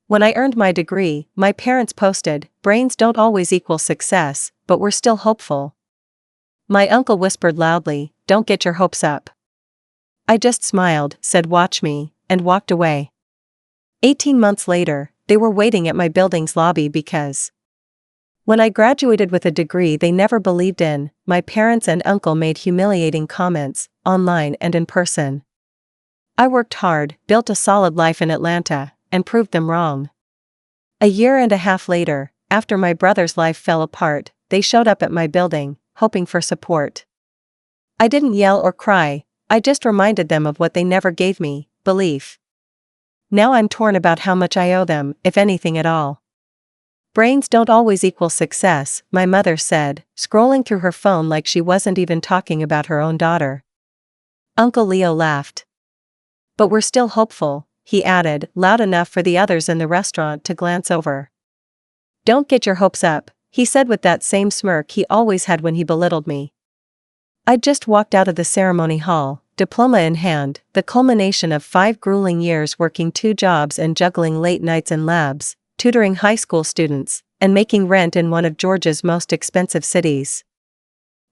When I earned my degree, my parents posted, "Brains don't always equal success, but we're still hopeful." My uncle whispered loudly, "Don't get your hopes up." I just smiled, said "Watch me," and walked away. 18 months later, they were waiting at my building's lobby because when I graduated with a degree they never believed in, my parents and uncle made humiliating comments, online and in person. I worked hard, built a solid life in Atlanta, and proved them wrong. A year and a half later, after my brother's life fell apart, they showed up at my building, hoping for support. I didn't yell or cry, I just reminded them of what they never gave me, belief. Now I'm torn about how much I owe them, if anything at all. Brains don't always equal success, my mother said, scrolling through her phone like she wasn't even talking about her own daughter. Uncle Leo laughed. But we're still hopeful, he added, loud enough for the others in the restaurant to glance over. Don't get your hopes up, he said with that same smirk he always had when he belittled me. I'd just walked out of the ceremony hall, diploma in hand, the culmination of 5 grueling years working 2 jobs and juggling late nights in labs, tutoring high school students, and making rent in one of Georgia's most expensive cities.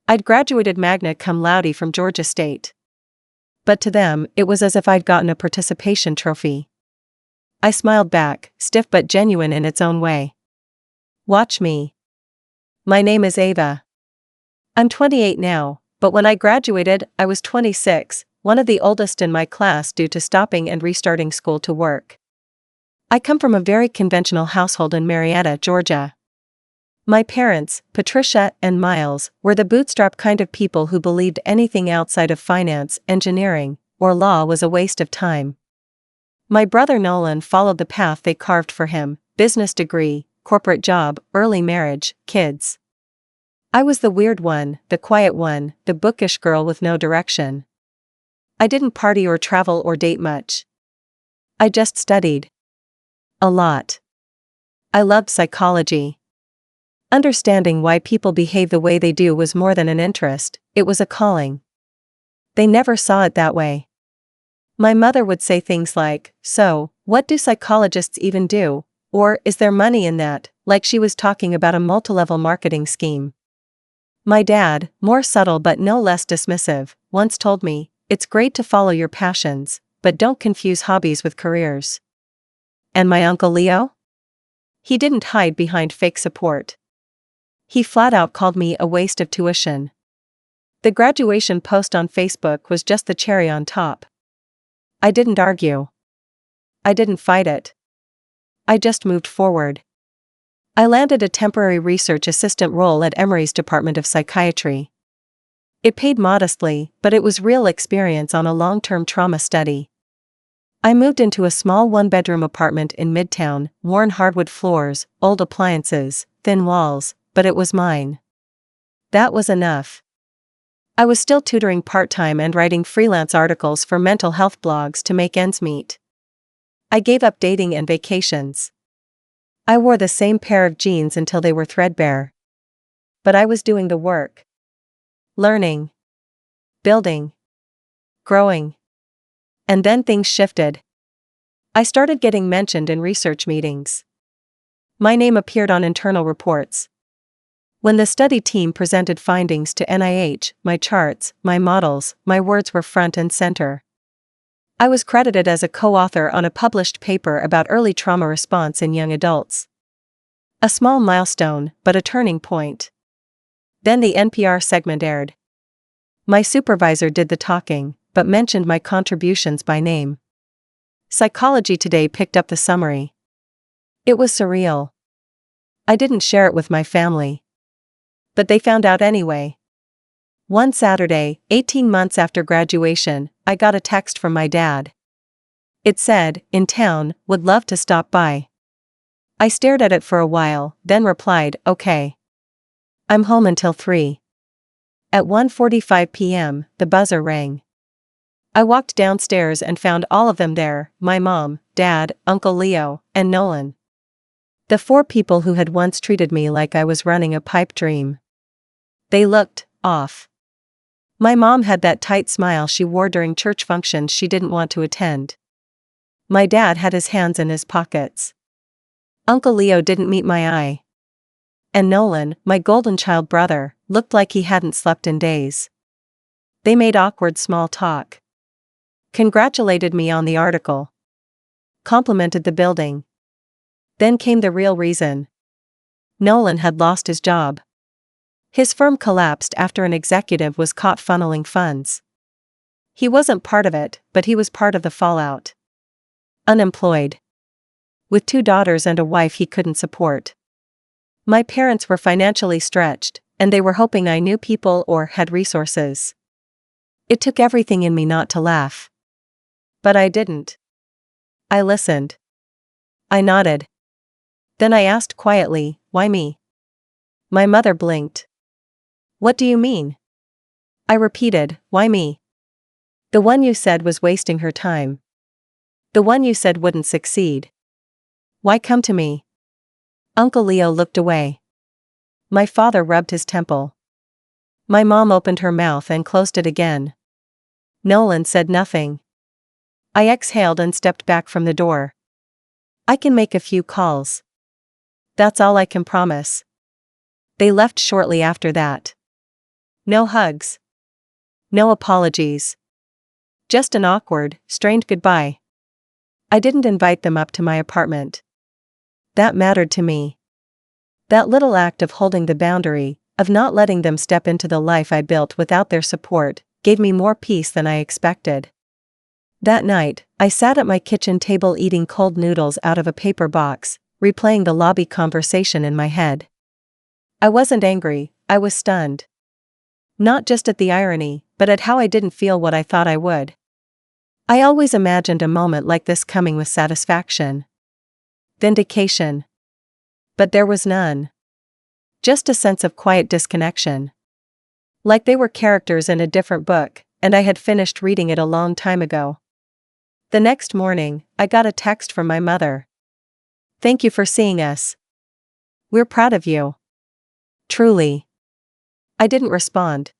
I'd graduated magna cum laude from Georgia State. But to them, it was as if I'd gotten a participation trophy. I smiled back, stiff but genuine in its own way. Watch me. My name is Ava. I'm 28 now, but when I graduated, I was 26, one of the oldest in my class due to stopping and restarting school to work. I come from a very conventional household in Marietta, Georgia. My parents, Patricia and Miles, were the bootstrap kind of people who believed anything outside of finance, engineering, or law was a waste of time. My brother Nolan followed the path they carved for him: business degree, corporate job, early marriage, kids. I was the weird one, the quiet one, the bookish girl with no direction. I didn't party or travel or date much. I just studied. A lot. I loved psychology. Understanding why people behave the way they do was more than an interest, it was a calling. They never saw it that way. My mother would say things like, "So, what do psychologists even do?" Or, "Is there money in that?" like she was talking about a multi-level marketing scheme. My dad, more subtle but no less dismissive, once told me, "It's great to follow your passions, but don't confuse hobbies with careers." And my Uncle Leo? He didn't hide behind fake support. He flat out called me a waste of tuition. The graduation post on Facebook was just the cherry on top. I didn't argue. I didn't fight it. I just moved forward. I landed a temporary research assistant role at Emory's Department of Psychiatry. It paid modestly, but it was real experience on a long-term trauma study. I moved into a small 1-bedroom apartment in Midtown, worn hardwood floors, old appliances, thin walls, but it was mine. That was enough. I was still tutoring part-time and writing freelance articles for mental health blogs to make ends meet. I gave up dating and vacations. I wore the same pair of jeans until they were threadbare. But I was doing the work. Learning. Building. Growing. And then things shifted. I started getting mentioned in research meetings. My name appeared on internal reports. When the study team presented findings to NIH, my charts, my models, my words were front and center. I was credited as a co-author on a published paper about early trauma response in young adults. A small milestone, but a turning point. Then the NPR segment aired. My supervisor did the talking, but mentioned my contributions by name. Psychology Today picked up the summary. It was surreal. I didn't share it with my family. But they found out anyway. One Saturday, 18 months after graduation, I got a text from my dad. It said, "In town, would love to stop by." I stared at it for a while, then replied, "Okay. I'm home until 3. At 1:45 p.m., the buzzer rang. I walked downstairs and found all of them there, my mom, dad, Uncle Leo, and Nolan. The 4 people who had once treated me like I was running a pipe dream. They looked off. My mom had that tight smile she wore during church functions she didn't want to attend. My dad had his hands in his pockets. Uncle Leo didn't meet my eye. And Nolan, my golden child brother, looked like he hadn't slept in days. They made awkward small talk. Congratulated me on the article. Complimented the building. Then came the real reason. Nolan had lost his job. His firm collapsed after an executive was caught funneling funds. He wasn't part of it, but he was part of the fallout. Unemployed. With 2 daughters and a wife he couldn't support. My parents were financially stretched, and they were hoping I knew people or had resources. It took everything in me not to laugh. But I didn't. I listened. I nodded. Then I asked quietly, "Why me?" My mother blinked. "What do you mean?" I repeated, "Why me? The one you said was wasting her time. The one you said wouldn't succeed. Why come to me?" Uncle Leo looked away. My father rubbed his temple. My mom opened her mouth and closed it again. Nolan said nothing. I exhaled and stepped back from the door. I can make a few calls. That's all I can promise. They left shortly after that. No hugs. No apologies. Just an awkward, strained goodbye. I didn't invite them up to my apartment. That mattered to me. That little act of holding the boundary, of not letting them step into the life I built without their support, gave me more peace than I expected. That night, I sat at my kitchen table eating cold noodles out of a paper box, replaying the lobby conversation in my head. I wasn't angry, I was stunned. Not just at the irony, but at how I didn't feel what I thought I would. I always imagined a moment like this coming with satisfaction. Vindication. But there was none. Just a sense of quiet disconnection. Like they were characters in a different book, and I had finished reading it a long time ago. The next morning, I got a text from my mother. "Thank you for seeing us. We're proud of you. Truly." I didn't respond.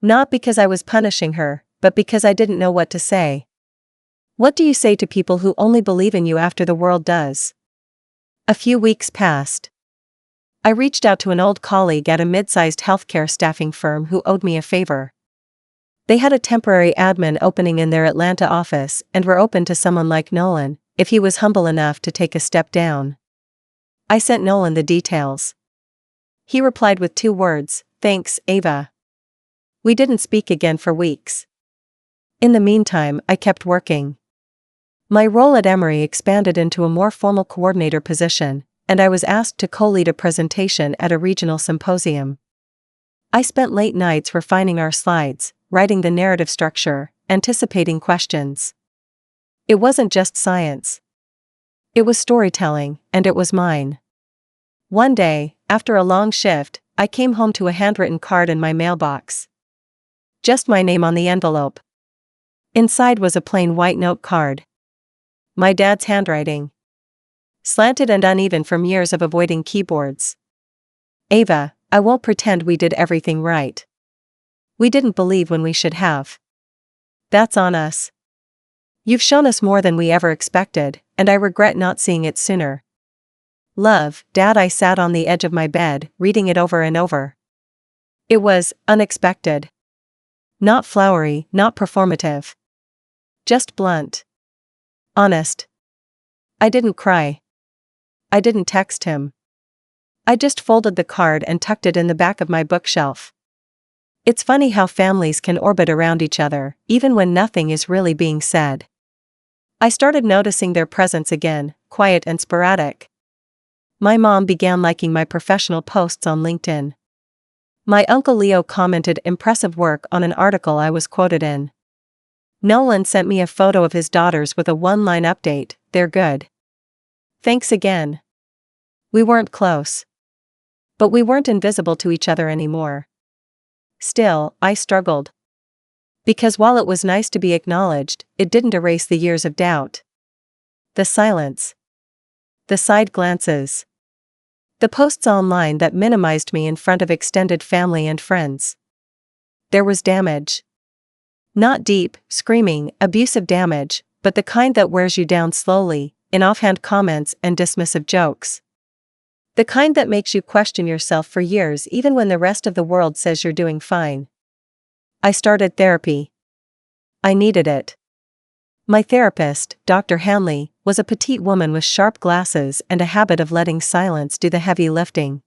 Not because I was punishing her, but because I didn't know what to say. What do you say to people who only believe in you after the world does? A few weeks passed. I reached out to an old colleague at a mid-sized healthcare staffing firm who owed me a favor. They had a temporary admin opening in their Atlanta office and were open to someone like Nolan, if he was humble enough to take a step down. I sent Nolan the details. He replied with 2 words, "Thanks, Ava." We didn't speak again for weeks. In the meantime, I kept working. My role at Emory expanded into a more formal coordinator position, and I was asked to co-lead a presentation at a regional symposium. I spent late nights refining our slides, writing the narrative structure, anticipating questions. It wasn't just science. It was storytelling, and it was mine. One day, after a long shift, I came home to a handwritten card in my mailbox. Just my name on the envelope. Inside was a plain white note card. My dad's handwriting. Slanted and uneven from years of avoiding keyboards. "Ava, I won't pretend we did everything right. We didn't believe when we should have. That's on us. You've shown us more than we ever expected, and I regret not seeing it sooner. Love, Dad." I sat on the edge of my bed, reading it over and over. It was unexpected. Not flowery, not performative. Just blunt. Honest. I didn't cry. I didn't text him. I just folded the card and tucked it in the back of my bookshelf. It's funny how families can orbit around each other, even when nothing is really being said. I started noticing their presence again, quiet and sporadic. My mom began liking my professional posts on LinkedIn. My Uncle Leo commented impressive work on an article I was quoted in. Nolan sent me a photo of his daughters with a 1-line update, "They're good. Thanks again." We weren't close. But we weren't invisible to each other anymore. Still, I struggled. Because while it was nice to be acknowledged, it didn't erase the years of doubt. The silence. The side glances. The posts online that minimized me in front of extended family and friends. There was damage. Not deep, screaming, abusive damage, but the kind that wears you down slowly, in offhand comments and dismissive jokes. The kind that makes you question yourself for years even when the rest of the world says you're doing fine. I started therapy. I needed it. My therapist, Dr. Hanley, was a petite woman with sharp glasses and a habit of letting silence do the heavy lifting.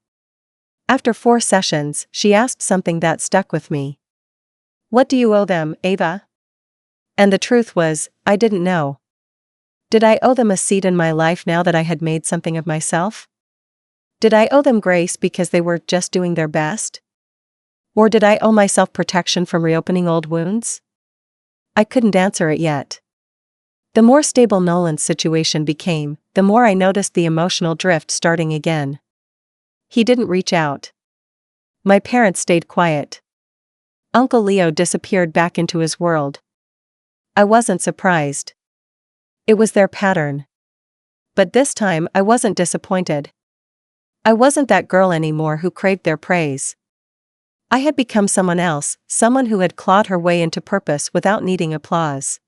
After 4 sessions, she asked something that stuck with me. "What do you owe them, Ava?" And the truth was, I didn't know. Did I owe them a seat in my life now that I had made something of myself? Did I owe them grace because they were just doing their best? Or did I owe myself protection from reopening old wounds? I couldn't answer it yet. The more stable Nolan's situation became, the more I noticed the emotional drift starting again. He didn't reach out. My parents stayed quiet. Uncle Leo disappeared back into his world. I wasn't surprised. It was their pattern. But this time I wasn't disappointed. I wasn't that girl anymore who craved their praise. I had become someone else, someone who had clawed her way into purpose without needing applause.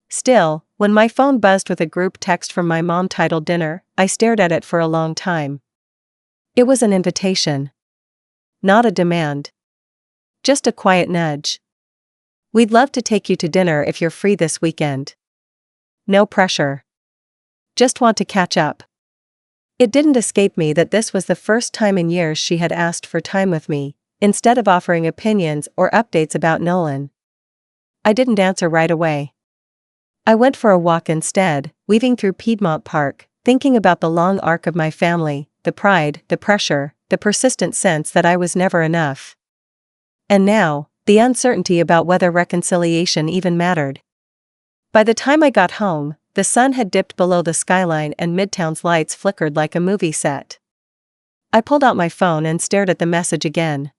Still, when my phone buzzed with a group text from my mom titled dinner, I stared at it for a long time. It was an invitation. Not a demand. Just a quiet nudge. "We'd love to take you to dinner if you're free this weekend. No pressure. Just want to catch up." It didn't escape me that this was the first time in years she had asked for time with me, instead of offering opinions or updates about Nolan. I didn't answer right away. I went for a walk instead, weaving through Piedmont Park, thinking about the long arc of my family, the pride, the pressure, the persistent sense that I was never enough. And now, the uncertainty about whether reconciliation even mattered. By the time I got home, the sun had dipped below the skyline and Midtown's lights flickered like a movie set. I pulled out my phone and stared at the message again.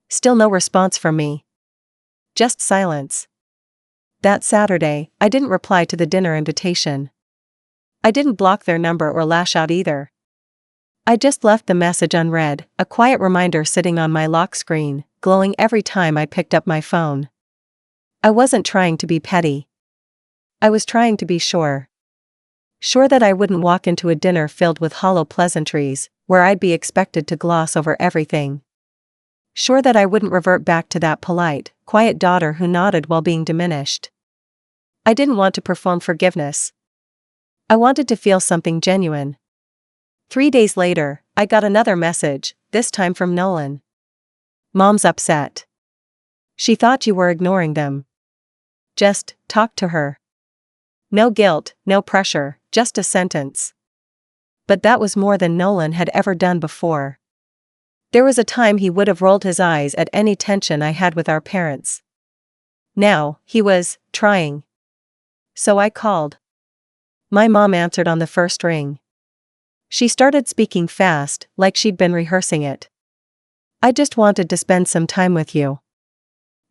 Still no response from me. Just silence. That Saturday, I didn't reply to the dinner invitation. I didn't block their number or lash out either. I just left the message unread, a quiet reminder sitting on my lock screen, glowing every time I picked up my phone. I wasn't trying to be petty. I was trying to be sure. Sure that I wouldn't walk into a dinner filled with hollow pleasantries, where I'd be expected to gloss over everything. Sure that I wouldn't revert back to that polite, quiet daughter who nodded while being diminished. I didn't want to perform forgiveness. I wanted to feel something genuine. 3 days later, I got another message, this time from Nolan. "Mom's upset. She thought you were ignoring them. Just talk to her." No guilt, no pressure, just a sentence. But that was more than Nolan had ever done before. There was a time he would have rolled his eyes at any tension I had with our parents. Now, he was trying. So I called. My mom answered on the first ring. She started speaking fast, like she'd been rehearsing it. "I just wanted to spend some time with you.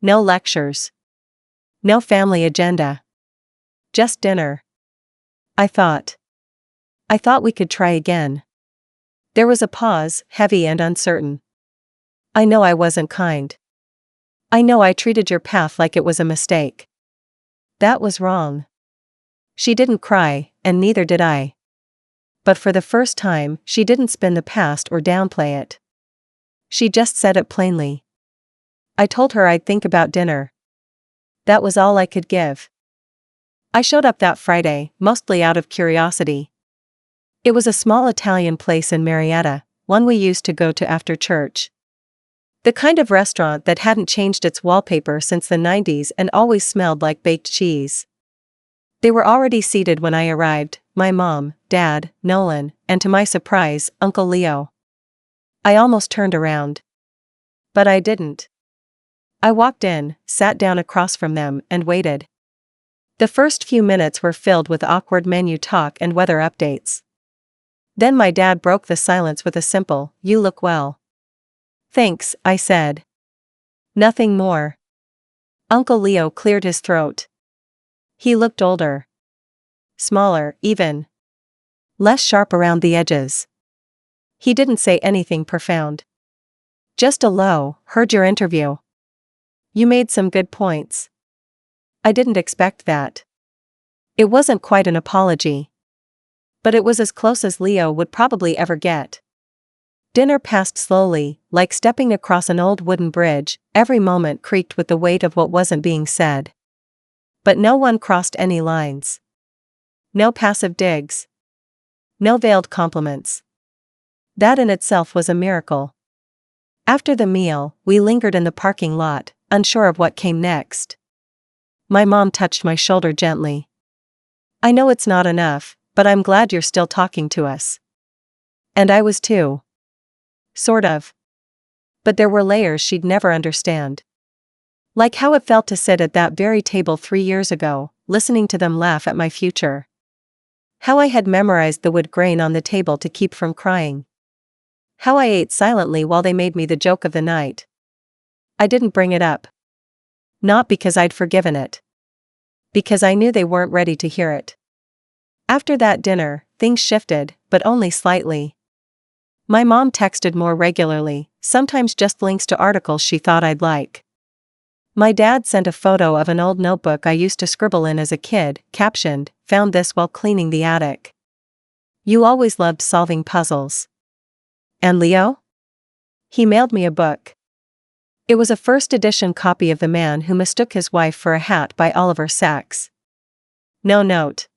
No lectures. No family agenda. Just dinner. I thought we could try again." There was a pause, heavy and uncertain. "I know I wasn't kind. I know I treated your path like it was a mistake. That was wrong." She didn't cry, and neither did I. But for the first time, she didn't spin the past or downplay it. She just said it plainly. I told her I'd think about dinner. That was all I could give. I showed up that Friday, mostly out of curiosity. It was a small Italian place in Marietta, one we used to go to after church. The kind of restaurant that hadn't changed its wallpaper since the 90s and always smelled like baked cheese. They were already seated when I arrived, my mom, Dad, Nolan, and to my surprise, Uncle Leo. I almost turned around. But I didn't. I walked in, sat down across from them, and waited. The first few minutes were filled with awkward menu talk and weather updates. Then my dad broke the silence with a simple, "You look well." "Thanks," I said. Nothing more. Uncle Leo cleared his throat. He looked older. Smaller, even. Less sharp around the edges. He didn't say anything profound. Just a low, "Heard your interview. You made some good points." I didn't expect that. It wasn't quite an apology. But it was as close as Leo would probably ever get. Dinner passed slowly, like stepping across an old wooden bridge, every moment creaked with the weight of what wasn't being said. But no one crossed any lines. No passive digs. No veiled compliments. That in itself was a miracle. After the meal, we lingered in the parking lot, unsure of what came next. My mom touched my shoulder gently. "I know it's not enough, but I'm glad you're still talking to us." And I was too. Sort of. But there were layers she'd never understand. Like how it felt to sit at that very table 3 years ago, listening to them laugh at my future. How I had memorized the wood grain on the table to keep from crying. How I ate silently while they made me the joke of the night. I didn't bring it up. Not because I'd forgiven it. Because I knew they weren't ready to hear it. After that dinner, things shifted, but only slightly. My mom texted more regularly, sometimes just links to articles she thought I'd like. My dad sent a photo of an old notebook I used to scribble in as a kid, captioned, "Found this while cleaning the attic." "You always loved solving puzzles." And Leo? He mailed me a book. It was a first edition copy of The Man Who Mistook His Wife for a Hat by Oliver Sacks. No note.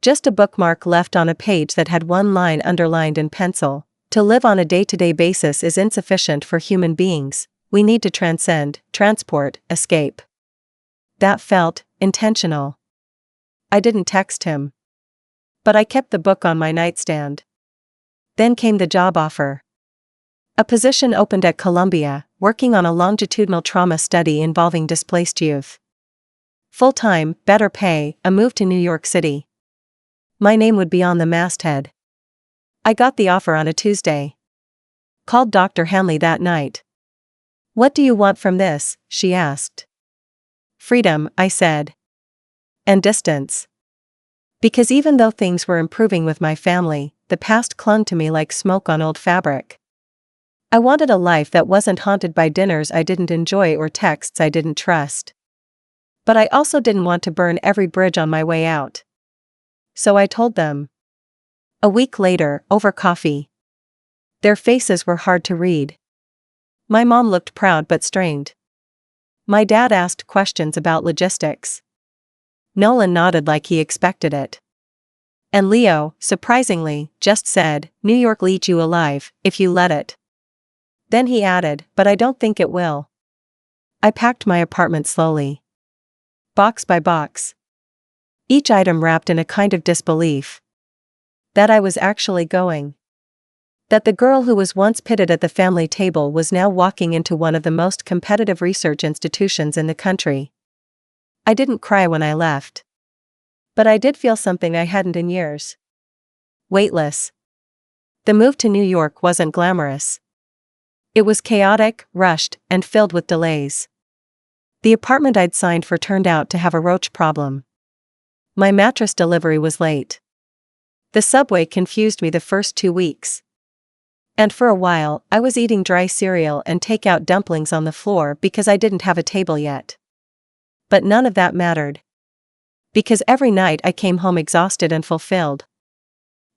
Just a bookmark left on a page that had one line underlined in pencil. "To live on a day-to-day basis is insufficient for human beings. We need to transcend, transport, escape." That felt intentional. I didn't text him. But I kept the book on my nightstand. Then came the job offer. A position opened at Columbia, working on a longitudinal trauma study involving displaced youth. Full-time, better pay, a move to New York City. My name would be on the masthead. I got the offer on a Tuesday. Called Dr. Hanley that night. "What do you want from this?" she asked. "Freedom," I said. "And distance." Because even though things were improving with my family, the past clung to me like smoke on old fabric. I wanted a life that wasn't haunted by dinners I didn't enjoy or texts I didn't trust. But I also didn't want to burn every bridge on my way out. So I told them. A week later, over coffee. Their faces were hard to read. My mom looked proud but strained. My dad asked questions about logistics. Nolan nodded like he expected it. And Leo, surprisingly, just said, "New York will eat you alive, if you let it." Then he added, "But I don't think it will." I packed my apartment slowly. Box by box. Each item wrapped in a kind of disbelief. That I was actually going. That the girl who was once pitted at the family table was now walking into one of the most competitive research institutions in the country. I didn't cry when I left. But I did feel something I hadn't in years. Weightless. The move to New York wasn't glamorous. It was chaotic, rushed, and filled with delays. The apartment I'd signed for turned out to have a roach problem. My mattress delivery was late. The subway confused me the first 2 weeks. And for a while, I was eating dry cereal and takeout dumplings on the floor because I didn't have a table yet. But none of that mattered. Because every night I came home exhausted and fulfilled.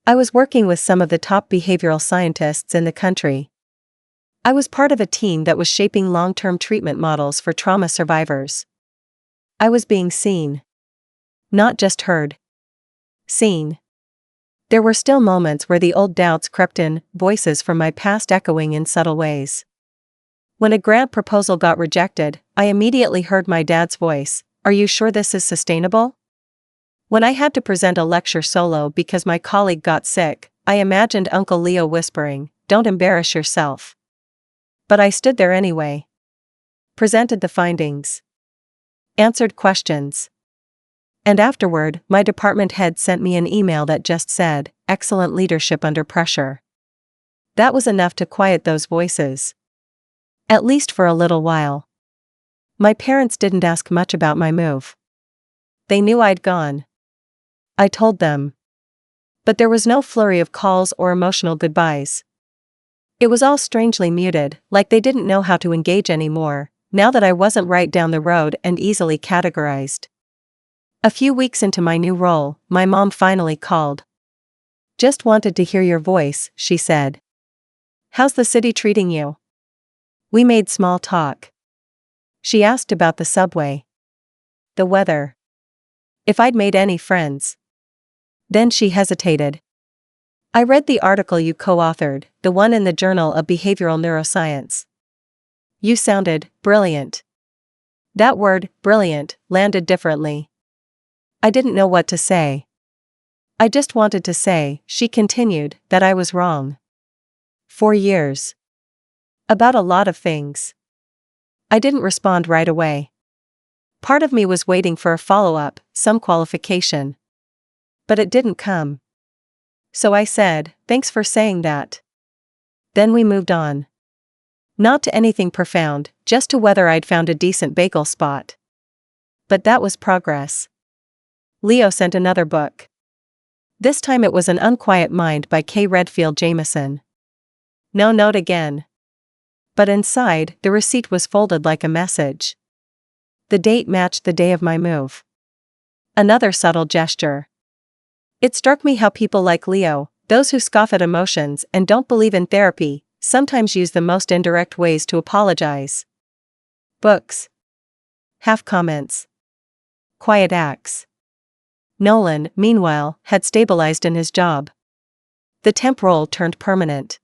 I was working with some of the top behavioral scientists in the country. I was part of a team that was shaping long-term treatment models for trauma survivors. I was being seen. Not just heard. Seen. There were still moments where the old doubts crept in, voices from my past echoing in subtle ways. When a grant proposal got rejected, I immediately heard my dad's voice, "Are you sure this is sustainable?" When I had to present a lecture solo because my colleague got sick, I imagined Uncle Leo whispering, "Don't embarrass yourself." But I stood there anyway. Presented the findings. Answered questions. And afterward, my department head sent me an email that just said, "Excellent leadership under pressure." That was enough to quiet those voices. At least for a little while. My parents didn't ask much about my move. They knew I'd gone. I told them. But there was no flurry of calls or emotional goodbyes. It was all strangely muted, like they didn't know how to engage anymore, now that I wasn't right down the road and easily categorized. A few weeks into my new role, my mom finally called. Just wanted to hear your voice, she said. How's the city treating you? We made small talk. She asked about the subway. The weather. If I'd made any friends. Then she hesitated. I read the article you co-authored, the one in the Journal of Behavioral Neuroscience. You sounded brilliant. That word, brilliant, landed differently. I didn't know what to say. I just wanted to say, she continued, that I was wrong. 4 years. About a lot of things. I didn't respond right away. Part of me was waiting for a follow-up, some qualification. But it didn't come. So I said, thanks for saying that. Then we moved on. Not to anything profound, just to whether I'd found a decent bagel spot. But that was progress. Leo sent another book. This time it was An Unquiet Mind by K. Redfield Jamison. No note again. But inside, the receipt was folded like a message. The date matched the day of my move. Another subtle gesture. It struck me how people like Leo, those who scoff at emotions and don't believe in therapy, sometimes use the most indirect ways to apologize. Books. Half comments. Quiet acts. Nolan, meanwhile, had stabilized in his job. The temp role turned permanent.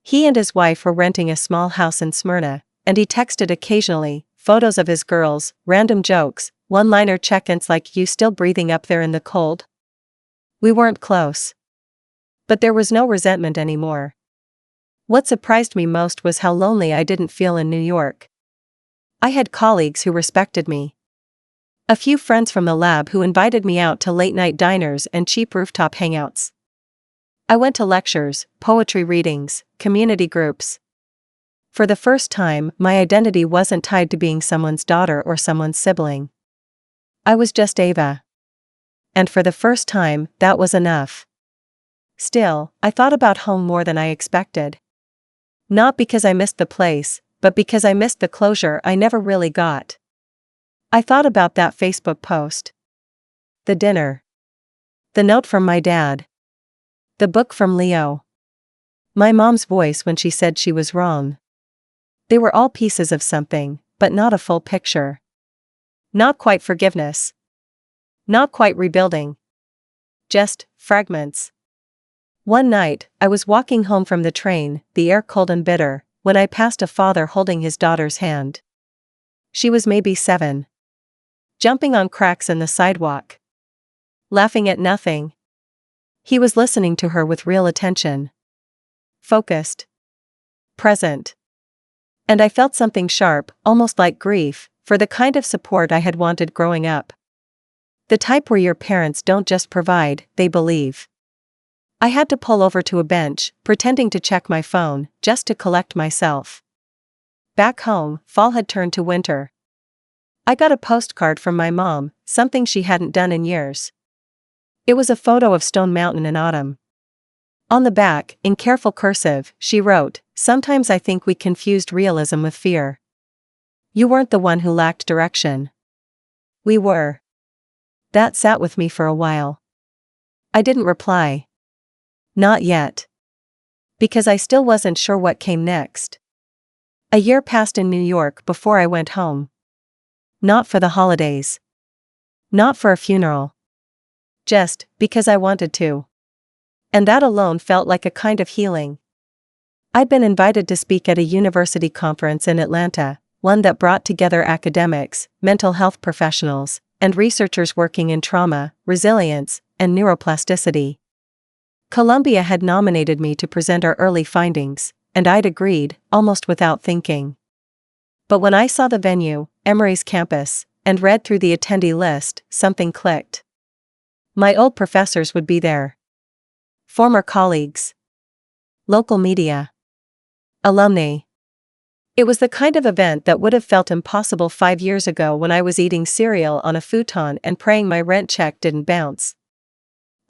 He and his wife were renting a small house in Smyrna, and he texted occasionally, photos of his girls, random jokes, one-liner check-ins like, "You still breathing up there in the cold?" We weren't close. But there was no resentment anymore. What surprised me most was how lonely I didn't feel in New York. I had colleagues who respected me. A few friends from the lab who invited me out to late-night diners and cheap rooftop hangouts. I went to lectures, poetry readings, community groups. For the first time, my identity wasn't tied to being someone's daughter or someone's sibling. I was just Ava. And for the first time, that was enough. Still, I thought about home more than I expected. Not because I missed the place, but because I missed the closure I never really got. I thought about that Facebook post. The dinner. The note from my dad. The book from Leo. My mom's voice when she said she was wrong. They were all pieces of something, but not a full picture. Not quite forgiveness. Not quite rebuilding. Just fragments. One night, I was walking home from the train, the air cold and bitter, when I passed a father holding his daughter's hand. She was maybe 7. Jumping on cracks in the sidewalk. Laughing at nothing. He was listening to her with real attention. Focused. Present. And I felt something sharp, almost like grief, for the kind of support I had wanted growing up. The type where your parents don't just provide, they believe. I had to pull over to a bench, pretending to check my phone, just to collect myself. Back home, fall had turned to winter. I got a postcard from my mom, something she hadn't done in years. It was a photo of Stone Mountain in autumn. On the back, in careful cursive, she wrote, "Sometimes I think we confused realism with fear. You weren't the one who lacked direction. We were." That sat with me for a while. I didn't reply. Not yet. Because I still wasn't sure what came next. A year passed in New York before I went home. Not for the holidays. Not for a funeral. Just because I wanted to. And that alone felt like a kind of healing. I'd been invited to speak at a university conference in Atlanta, one that brought together academics, mental health professionals, and researchers working in trauma, resilience, and neuroplasticity. Columbia had nominated me to present our early findings, and I'd agreed, almost without thinking. But when I saw the venue, Emory's campus, and read through the attendee list, something clicked. My old professors would be there. Former colleagues. Local media. Alumni. It was the kind of event that would have felt impossible 5 years ago when I was eating cereal on a futon and praying my rent check didn't bounce.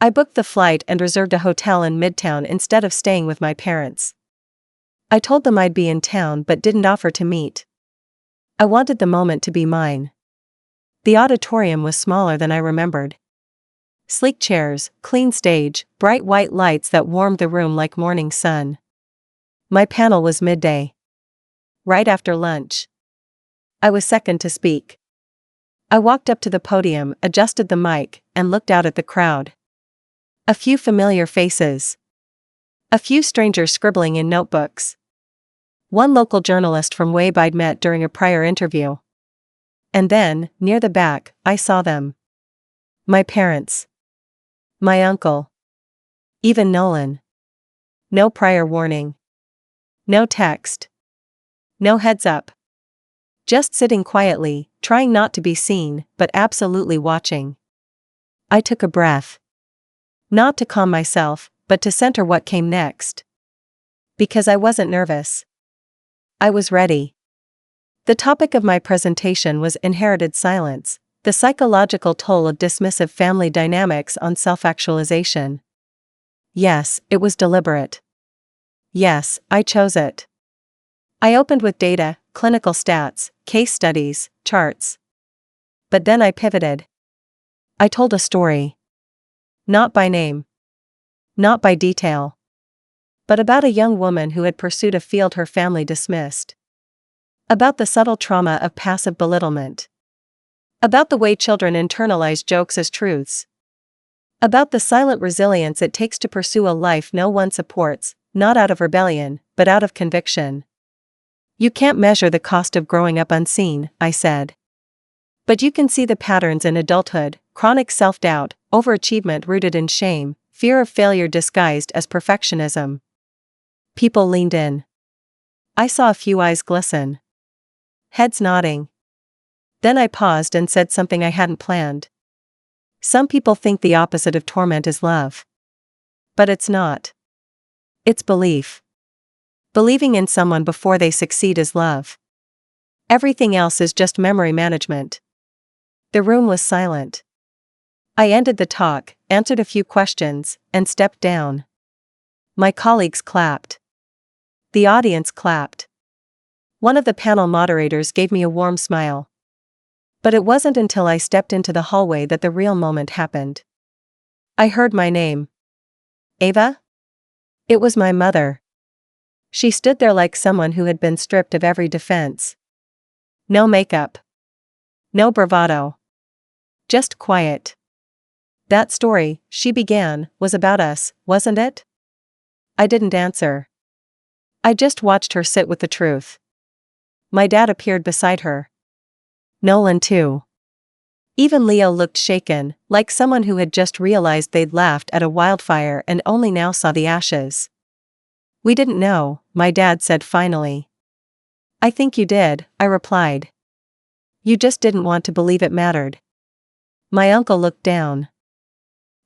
I booked the flight and reserved a hotel in Midtown instead of staying with my parents. I told them I'd be in town but didn't offer to meet. I wanted the moment to be mine. The auditorium was smaller than I remembered. Sleek chairs, clean stage, bright white lights that warmed the room like morning sun. My panel was midday. Right after lunch. I was second to speak. I walked up to the podium, adjusted the mic, and looked out at the crowd. A few familiar faces. A few strangers scribbling in notebooks. One local journalist from Wabe I'd met during a prior interview. And then, near the back, I saw them. My parents. My uncle. Even Nolan. No prior warning. No text. No heads up. Just sitting quietly, trying not to be seen, but absolutely watching. I took a breath. Not to calm myself, but to center what came next. Because I wasn't nervous. I was ready. The topic of my presentation was inherited silence, the psychological toll of dismissive family dynamics on self-actualization. Yes, it was deliberate. Yes, I chose it. I opened with data, clinical stats, case studies, charts. But then I pivoted. I told a story. Not by name. Not by detail. But about a young woman who had pursued a field her family dismissed. About the subtle trauma of passive belittlement. About the way children internalize jokes as truths. About the silent resilience it takes to pursue a life no one supports, not out of rebellion, but out of conviction. You can't measure the cost of growing up unseen, I said. But you can see the patterns in adulthood, chronic self-doubt, overachievement rooted in shame, fear of failure disguised as perfectionism. People leaned in. I saw a few eyes glisten. Heads nodding. Then I paused and said something I hadn't planned. Some people think the opposite of torment is love. But it's not. It's belief. Believing in someone before they succeed is love. Everything else is just memory management. The room was silent. I ended the talk, answered a few questions, and stepped down. My colleagues clapped. The audience clapped. One of the panel moderators gave me a warm smile. But it wasn't until I stepped into the hallway that the real moment happened. I heard my name. Ava? It was my mother. She stood there like someone who had been stripped of every defense. No makeup. No bravado. Just quiet. That story, she began, was about us, wasn't it? I didn't answer. I just watched her sit with the truth. My dad appeared beside her. Nolan too. Even Leo looked shaken, like someone who had just realized they'd laughed at a wildfire and only now saw the ashes. We didn't know, my dad said finally. I think you did, I replied. You just didn't want to believe it mattered. My uncle looked down.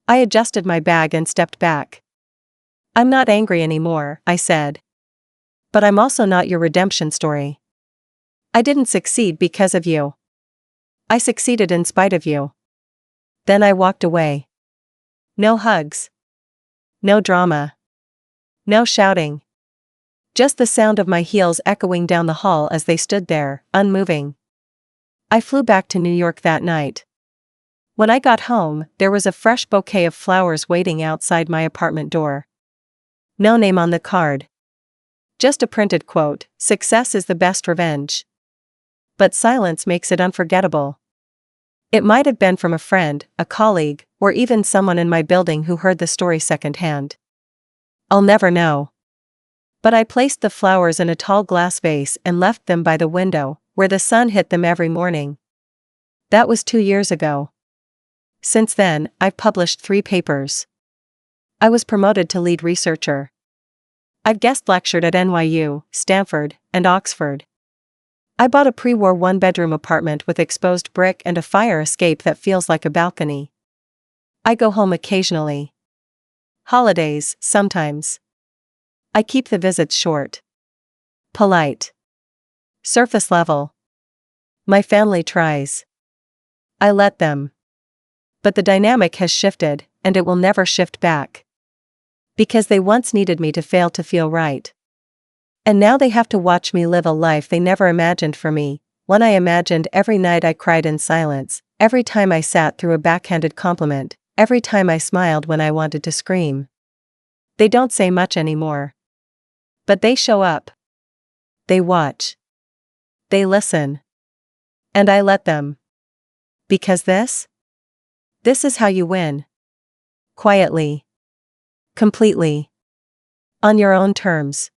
I adjusted my bag and stepped back. I'm not angry anymore, I said. But I'm also not your redemption story. I didn't succeed because of you. I succeeded in spite of you. Then I walked away. No hugs. No drama. No shouting. Just the sound of my heels echoing down the hall as they stood there, unmoving. I flew back to New York that night. When I got home, there was a fresh bouquet of flowers waiting outside my apartment door. No name on the card. Just a printed quote, "Success is the best revenge." But silence makes it unforgettable. It might have been from a friend, a colleague, or even someone in my building who heard the story secondhand. I'll never know. But I placed the flowers in a tall glass vase and left them by the window, where the sun hit them every morning. That was 2 years ago. Since then, I've published 3 papers. I was promoted to lead researcher. I've guest lectured at NYU, Stanford, and Oxford. I bought a pre-war 1-bedroom apartment with exposed brick and a fire escape that feels like a balcony. I go home occasionally. Holidays, sometimes. I keep the visits short. Polite. Surface level. My family tries. I let them. But the dynamic has shifted, and it will never shift back. Because they once needed me to fail to feel right. And now they have to watch me live a life they never imagined for me, one I imagined every night I cried in silence, every time I sat through a backhanded compliment, every time I smiled when I wanted to scream. They don't say much anymore. But they show up. They watch. They listen. And I let them. Because this is how you win. Quietly. Completely. On your own terms.